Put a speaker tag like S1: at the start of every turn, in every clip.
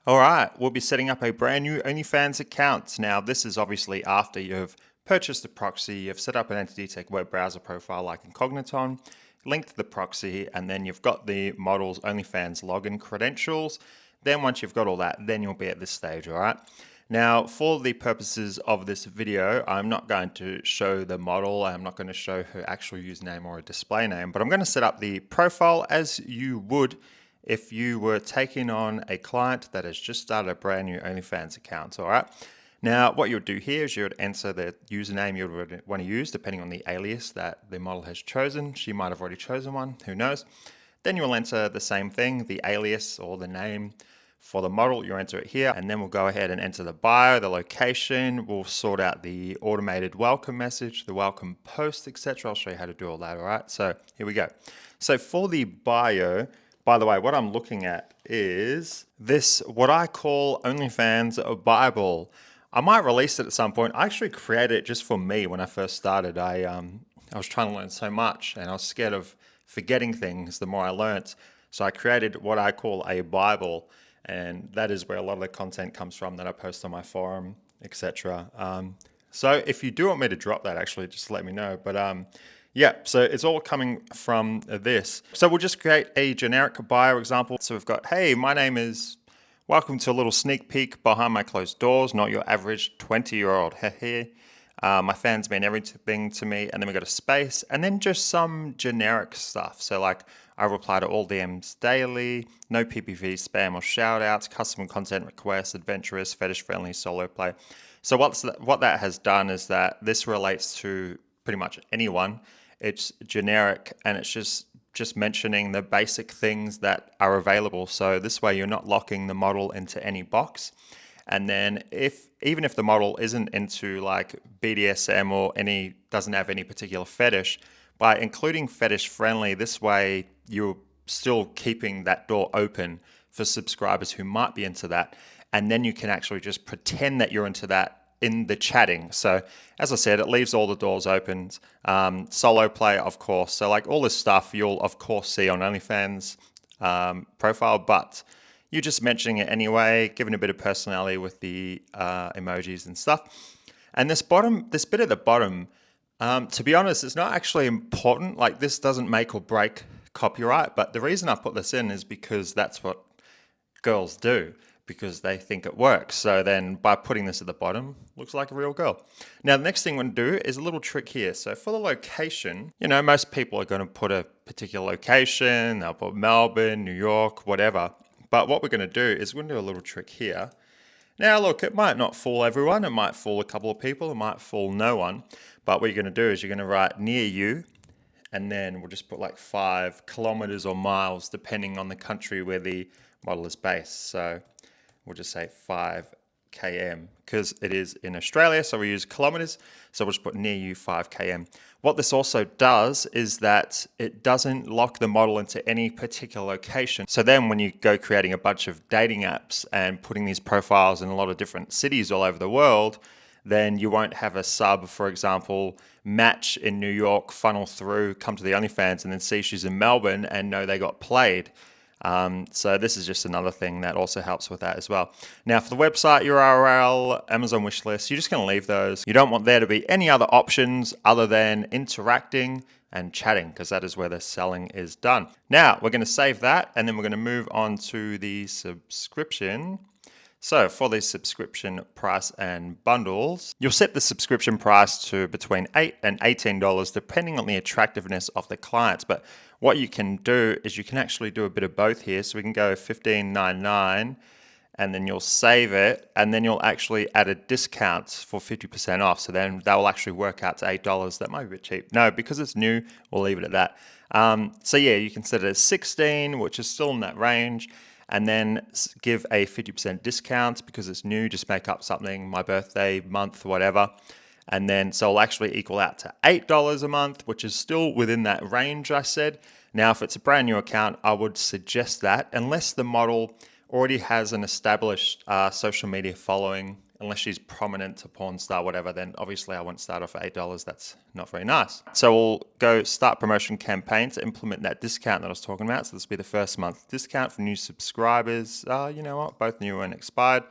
S1: All right, we'll be setting up a brand new Onlyfans account. Now, this is obviously after you've purchased the proxy, you've set up an Entity Tech web browser profile like Incogniton, linked the proxy, and then you've got the model's Onlyfans login credentials. Then once you've got all that, then you'll be at this stage, all right? Now, for the purposes of this video, I'm not going to show the model. I'm not going to show her actual username or a display name, but I'm going to set up the profile as you would if you were taking on a client that has just started a brand new OnlyFans account, all right? Now, what you would do here is you would enter the username you would want to use, depending on the alias that the model has chosen. She might have already chosen one, who knows? Then you'll enter the same thing, the alias or the name for the model. You enter it here, and then we'll go ahead and enter the bio, the location. We'll sort out the automated welcome message, the welcome post, etc. I'll show you how to do all that, all right? So here we go. So for the bio, by the way, what I'm looking at is this, what I call OnlyFans Bible. I might release it at some point. I actually created it just for me when I first started. I was trying to learn so much and I was scared of forgetting things the more I learnt. So I created what I call a Bible, and that is where a lot of the content comes from that I post on my forum, etc. So if you do want me to drop that, actually, just let me know. But yeah, so it's all coming from this. So we'll just create a generic bio example. So we've got, hey, my name is, welcome to a little sneak peek behind my closed doors, not your average 20-year-old. My fans mean everything to me. And then we got a space and then just some generic stuff. So like I reply to all DMs daily, no PPV, spam or shout outs, custom content requests, adventurous, fetish friendly, solo play. So what that has done is that this relates to pretty much anyone. It's generic and it's just mentioning the basic things that are available. So this way you're not locking the model into any box. And then even if the model isn't into like BDSM or doesn't have any particular fetish, by including fetish friendly, this way you're still keeping that door open for subscribers who might be into that. And then you can actually just pretend that you're into that in the chatting. So as I said, it leaves all the doors open. Solo play, of course. So like all this stuff you'll of course see on OnlyFans profile, but you're just mentioning it anyway, giving a bit of personality with the emojis and stuff. And this bit at the bottom, to be honest, it's not actually important. Like this doesn't make or break copyright, but the reason I put this in is because that's what girls do, because they think it works. So then by putting this at the bottom, looks like a real girl. Now, the next thing we're going to do is a little trick here. So for the location, most people are going to put a particular location. They'll put Melbourne, New York, whatever. But what we're going to do is we're going to do a little trick here. Now, look, it might not fool everyone. It might fool a couple of people. It might fool no one. But what you're going to do is you're going to write near you, and then we'll just put like 5 kilometers or miles, depending on the country where the model is based. So we'll just say 5 km because it is in Australia, so we use kilometers. So we'll just put near you 5 km. What this also does is that it doesn't lock the model into any particular location. So then when you go creating a bunch of dating apps and putting these profiles in a lot of different cities all over the world, then you won't have a sub, for example, match in New York, funnel through, come to the OnlyFans, and then see she's in Melbourne and know they got played. So this is just another thing that also helps with that as well. Now for the website URL, Amazon wishlist, you're just going to leave those. You don't want there to be any other options other than interacting and chatting, because that is where the selling is done. Now we're going to save that, and then we're going to move on to the subscription. So for the subscription price and bundles, you'll set the subscription price to between $8 and $18 depending on the attractiveness of the clients. But what you can do is you can actually do a bit of both here. So we can go $15.99 and then you'll save it, and then you'll actually add a discount for 50% off. So then that will actually work out to $8. That might be a bit cheap. No, because it's new, we'll leave it at that. So yeah, you can set it as 16, which is still in that range, and then give a 50% discount because it's new, just make up something, my birthday, month, whatever. And then, so it'll actually equal out to $8 a month, which is still within that range I said. Now, if it's a brand new account, I would suggest that unless the model already has an established social media following, unless she's prominent, a porn star, whatever, then obviously I won't start off at $8. That's not very nice. So we'll go start promotion campaign to implement that discount that I was talking about. So this will be the first month discount for new subscribers. You know what? Both new and expired.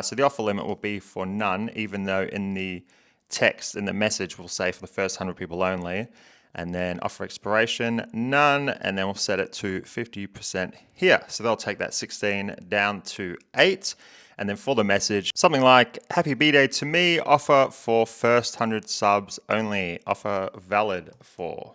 S1: So the offer limit will be for none, even though in the text, in the message, will say for the first 100 people only. And then offer expiration, none, and then we'll set it to 50% here. So they'll take that 16 down to 8. And then for the message, something like, happy B-Day to me, offer for first 100 subs only. Offer valid for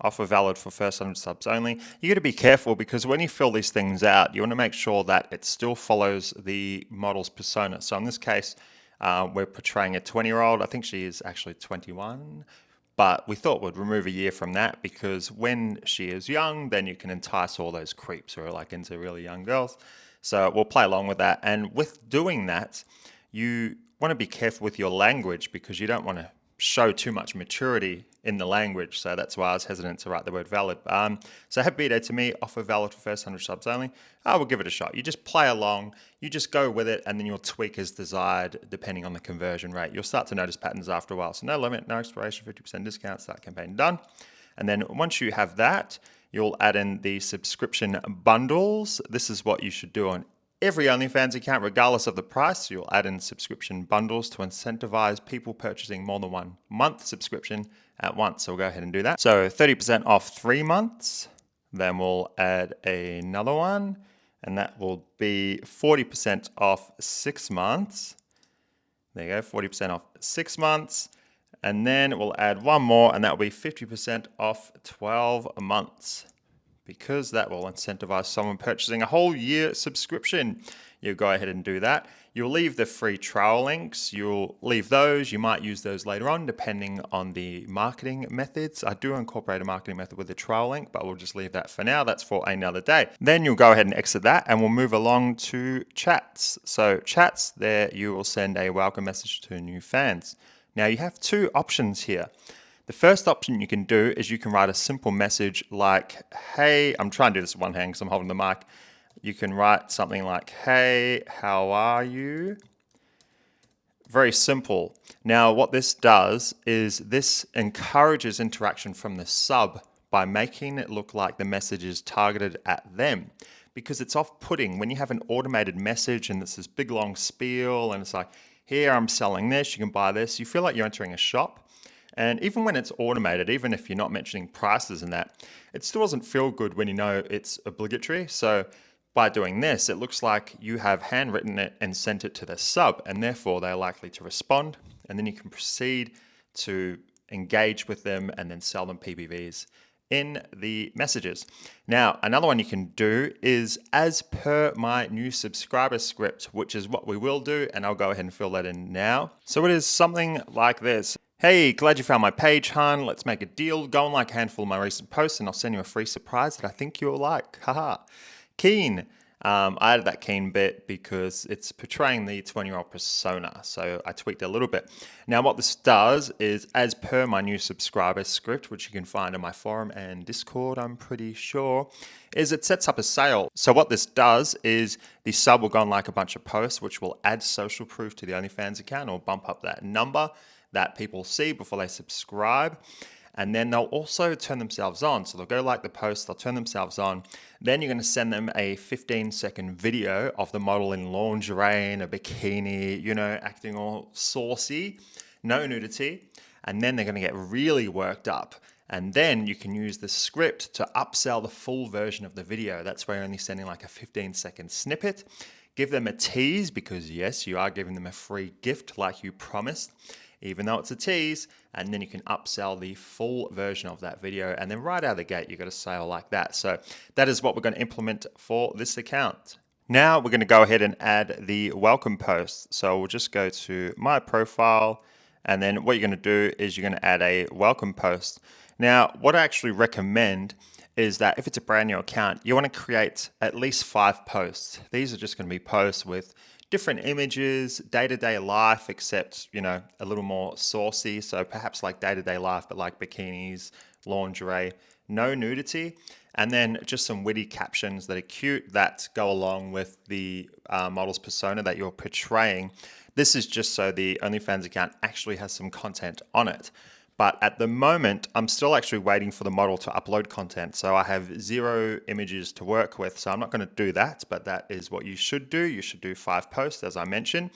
S1: first 100 subs only. You got to be careful because when you fill these things out, you want to make sure that it still follows the model's persona. So in this case, we're portraying a 20-year-old. I think she is actually 21. But we thought we'd remove a year from that because when she is young, then you can entice all those creeps who are like into really young girls. So we'll play along with that. And with doing that, you want to be careful with your language because you don't want to show too much maturity in the language. So that's why I was hesitant to write the word valid. So happy B-Day to me, offer valid for first 100 subs only. We'll give it a shot. You just play along, you just go with it, and then you'll tweak as desired depending on the conversion rate. You'll start to notice patterns after a while. So no limit, no expiration, 50% discount, start campaign done. And then once you have that, you'll add in the subscription bundles. This is what you should do on every OnlyFans account, regardless of the price. You'll add in subscription bundles to incentivize people purchasing more than 1 month subscription at once. So we'll go ahead and do that. So 30% off 3 months. Then we'll add another one, and that will be 40% off 6 months. There you go, 40% off 6 months. And then we'll add one more, and that will be 50% off 12 months. Because that will incentivize someone purchasing a whole year subscription. You go ahead and do that. You'll leave the free trial links. You'll leave those. You might use those later on depending on the marketing methods. I do incorporate a marketing method with a trial link, but we'll just leave that for now. That's for another day. Then you'll go ahead and exit that and we'll move along to chats. So chats, there you will send a welcome message to new fans. Now you have two options here. The first option you can do is you can write a simple message like, hey, I'm trying to do this with one hand because I'm holding the mic. You can write something like, hey, how are you? Very simple. Now, what this does is this encourages interaction from the sub by making it look like the message is targeted at them. Because it's off-putting when you have an automated message and it's this big long spiel and it's like, here, I'm selling this, you can buy this. You feel like you're entering a shop. And even when it's automated, even if you're not mentioning prices and that, it still doesn't feel good when you know it's obligatory. So by doing this, it looks like you have handwritten it and sent it to the sub, and therefore they're likely to respond. And then you can proceed to engage with them and then sell them PPVs in the messages. Now, another one you can do is as per my new subscriber script, which is what we will do, and I'll go ahead and fill that in now. So it is something like this. Hey, glad you found my page, hon. Let's make a deal. Go and like a handful of my recent posts and I'll send you a free surprise that I think you'll like. Haha. Keen. I added that keen bit because it's portraying the 20-year-old persona. So I tweaked it a little bit. Now what this does is, as per my new subscriber script, which you can find in my forum and Discord, I'm pretty sure, is it sets up a sale. So what this does is the sub will go and like a bunch of posts, which will add social proof to the OnlyFans account or bump up that number that people see before they subscribe. And then they'll also turn themselves on. So they'll go like the post, they'll turn themselves on. Then you're going to send them a 15-second video of the model in lingerie and a bikini, you know, acting all saucy, no nudity. And then they're going to get really worked up. And then you can use the script to upsell the full version of the video. That's why you're only sending like a 15-second snippet. Give them a tease because yes, you are giving them a free gift like you promised, even though it's a tease, and then you can upsell the full version of that video, and then right out of the gate, you got a sale like that. So that is what we're going to implement for this account. Now we're going to go ahead and add the welcome post. So we'll just go to my profile, and then what you're going to do is you're going to add a welcome post. Now, what I actually recommend is that if it's a brand new account, you want to create at least 5 posts. These are just going to be posts with different images, day-to-day life, except, you know, a little more saucy. So perhaps like day-to-day life, but like bikinis, lingerie, no nudity, and then just some witty captions that are cute that go along with the model's persona that you're portraying. This is just so the OnlyFans account actually has some content on it. But at the moment, I'm still actually waiting for the model to upload content. So I have 0 images to work with. So I'm not going to do that, but that is what you should do. You should do 5 posts, as I mentioned.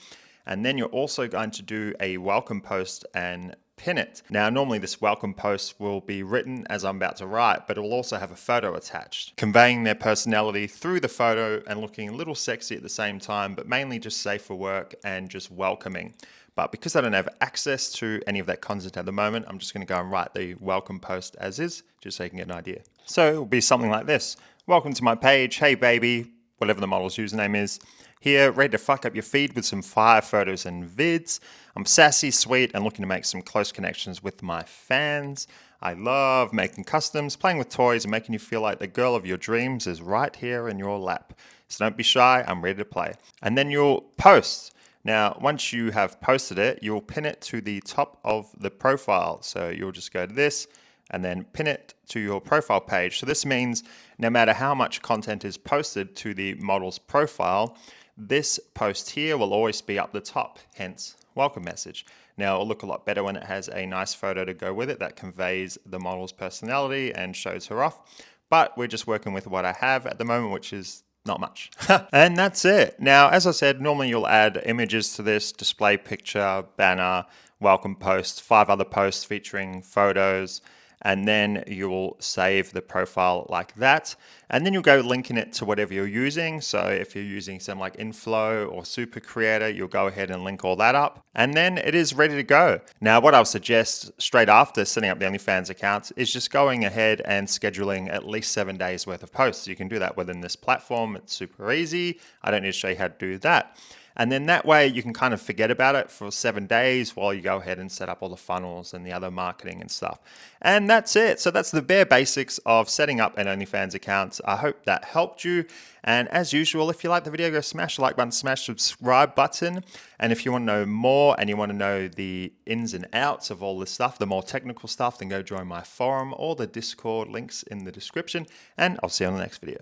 S1: And then you're also going to do a welcome post and pin it. Now, normally this welcome post will be written as I'm about to write, but it will also have a photo attached, conveying their personality through the photo and looking a little sexy at the same time, but mainly just safe for work and just welcoming. But because I don't have access to any of that content at the moment, I'm just going to go and write the welcome post as is, just so you can get an idea. So it will be something like this. Welcome to my page. Hey, baby, whatever the model's username is. Here, ready to fuck up your feed with some fire photos and vids. I'm sassy, sweet, and looking to make some close connections with my fans. I love making customs, playing with toys, and making you feel like the girl of your dreams is right here in your lap. So don't be shy, I'm ready to play. And then you'll post. Now, once you have posted it, you'll pin it to the top of the profile. So you'll just go to this and then pin it to your profile page. So this means no matter how much content is posted to the model's profile, this post here will always be up the top, hence welcome message. Now it'll look a lot better when it has a nice photo to go with it that conveys the model's personality and shows her off. But we're just working with what I have at the moment, which is not much. And that's it. Now, as I said, normally you'll add images to this, display picture, banner, welcome post, 5 other posts featuring photos, and then you'll save the profile like that. And then you'll go linking it to whatever you're using. So if you're using something like Inflow or Super Creator, you'll go ahead and link all that up. And then it is ready to go. Now, what I'll suggest straight after setting up the OnlyFans account is just going ahead and scheduling at least 7 days worth of posts. You can do that within this platform. It's super easy. I don't need to show you how to do that. And then that way you can kind of forget about it for 7 days while you go ahead and set up all the funnels and the other marketing and stuff. And that's it. So that's the bare basics of setting up an OnlyFans account. I hope that helped you. And as usual, if you like the video, go smash the like button, smash the subscribe button. And if you want to know more and you want to know the ins and outs of all this stuff, the more technical stuff, then go join my forum or the Discord, links in the description. And I'll see you on the next video.